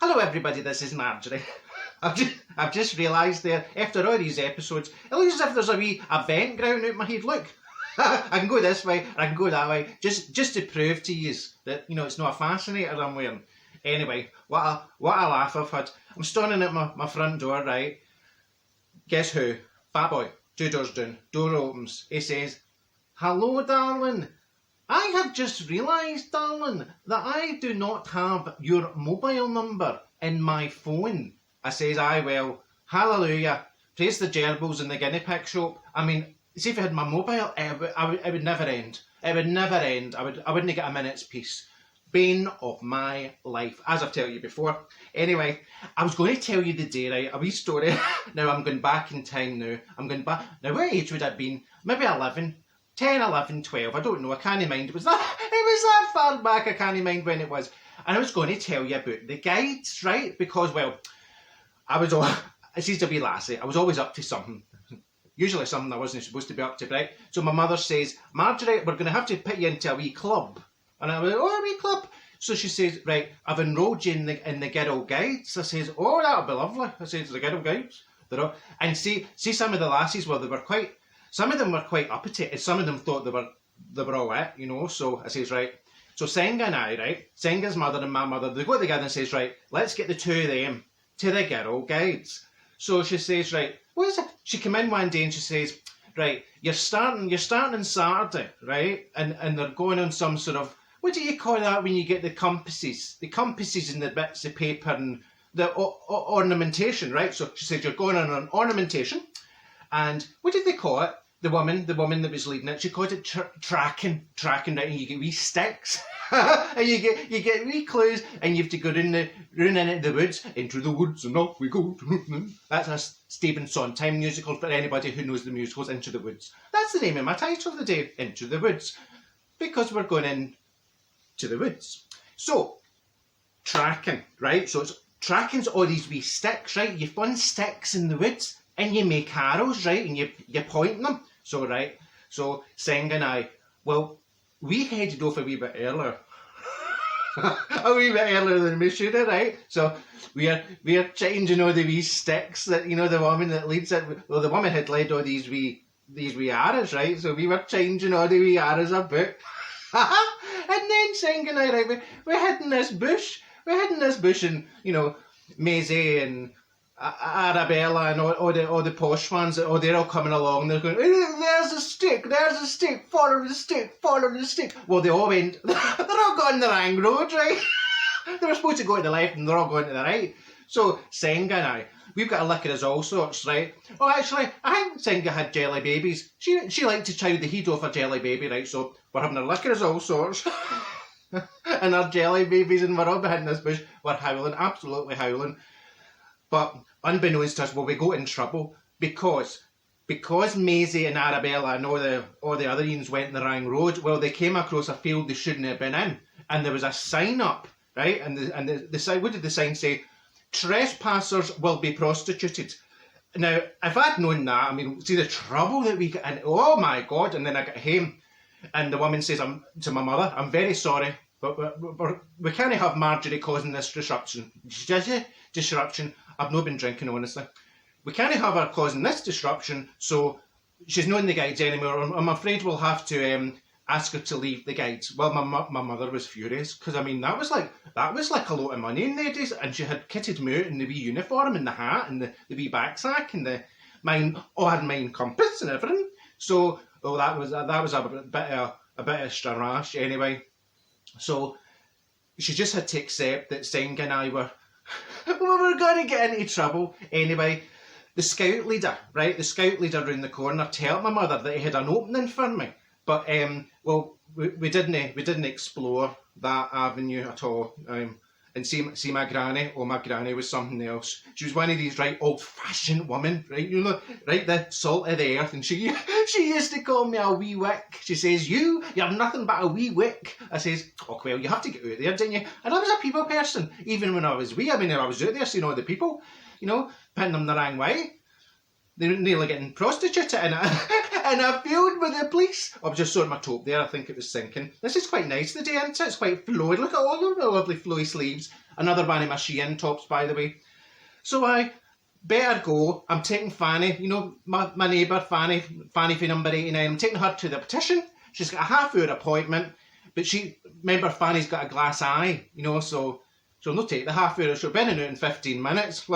Hello everybody, this is Marjorie. I've just realised there, after all these episodes, it looks as if there's a wee event ground out my head. Look, I can go this way, or I can go that way, just to prove to you that, it's not a fascinator I'm wearing. Anyway, what a laugh I've had. I'm standing at my front door, right? Guess who? Fat boy, 2 doors down, door opens. He says, "Hello, darling. I have just realised, darling, that I do not have your mobile number in my phone." I says, "Aye, well, hallelujah. Praise the gerbils in the guinea pig shop. I mean, see if I had my mobile, it would never end. It would never end. I wouldn't get a minute's peace. Bane of my life, as I've told you before. Anyway, I was going to tell you the day, right? A wee story. Now, I'm going back in time now. I'm going back. Now, what age would I have been? Maybe 11. 10, 11, 12, I don't know, I can't mind. It was that far back, I can't mind when it was. And I was going to tell you about the guides, right? Because, well, she's a wee lassie, I was always up to something. Usually something I wasn't supposed to be up to, right? So my mother says, "Marjorie, we're going to have to put you into a wee club." And I was like, "Oh, a wee club?" So she says, "Right, I've enrolled you in the Girl Guides." I says, "Oh, that'll be lovely." I says, "The Girl Guides?" And see some of the lassies, well, some of them were quite uppity, and some of them thought they were all it, So I says, right. So Senga and I, right, Senga's mother and my mother, they go together and says, right, let's get the two of them to the Girl Guides. So she says, right, what is it? She came in one day and she says, right, you're starting on Saturday, right, and they're going on some sort of, what do you call that when you get the compasses and the bits of paper and the ornamentation, right? So she said, you're going on an ornamentation. And what did they call it? The woman that was leading it, she called it tracking, right? And you get wee sticks, and you get wee clues, and you have to go run into the woods, into the woods, and off we go. That's a Stephen Sondheim musical for anybody who knows the musicals. Into the Woods. That's the name of my title of the day, Into the Woods, because we're going into the woods. So tracking, right? So tracking's all these wee sticks, right? You find sticks in the woods. And you make arrows, right, and you point them. So, right, so Senga and I, well, we headed off a wee bit earlier. A wee bit earlier than we should have, right? So we are changing all the wee sticks that, the woman that leads it, well, the woman had led all these wee arrows, right? So we were changing all the wee arrows about. And then Senga and I, right, we're hitting this bush. And, Maisie and Arabella and all the posh ones, they're all coming along. They're going, there's a stick, follow the stick. Well, they all went, they're all going the wrong road, right? They were supposed to go to the left and they're all going to the right. So Senga and I, we've got a liquor as all sorts, right? Oh, actually, I think Senga had jelly babies. She liked to chow the heat off a jelly baby, right? So we're having our liquor as all sorts. And our jelly babies, and we're all behind this bush. We're howling, absolutely howling. But unbeknownst to us, we go in trouble because Maisie and Arabella and all the other Ians went the wrong road. Well, they came across a field they shouldn't have been in, and there was a sign up, right? And the sign, what did the sign say? Trespassers will be prostituted. Now, if I'd known that, I mean, see the trouble that we got in. Oh my God! And then I got home, and the woman says, to my mother, "I'm very sorry, but we can't have Marjorie causing this disruption." Disruption. I've not been drinking, honestly. We can't have her causing this disruption, so she's not in the guides anymore. I'm afraid we'll have to ask her to leave the guides. Well, my mother was furious, because, I mean, that was like a lot of money in the days, and she had kitted me out in the wee uniform and the hat and the wee backsack and had mine compass and everything. So, that was a bit of strarash anyway. So she just had to accept that Senga and I were going to get into trouble. Anyway, the scout leader around the corner told my mother that he had an opening for me. But, we didn't explore that avenue at all. And see my granny, my granny was something else. She was one of these right old-fashioned women, right? Right, the salt of the earth. And she used to call me a wee wick. She says, you're nothing but a wee wick. I says, oh, well, you have to get out there, didn't you? And I was a people person, even when I was wee. I mean, I was out there seeing all the people, putting them the wrong way. They're nearly getting prostituted. And in a field with the police. I was just sorting my taupe there, I think it was sinking. This is quite nice today, isn't it? It's quite flowy. Look at all of the lovely flowy sleeves. Another one of my Shein tops, by the way. So I better go. I'm taking Fanny, you know, my neighbour, Fanny for number 89. I'm taking her to the optician. She's got a half-hour appointment, but remember Fanny's got a glass eye, you know, so she'll not take the half-hour. She'll be in and out in 15 minutes.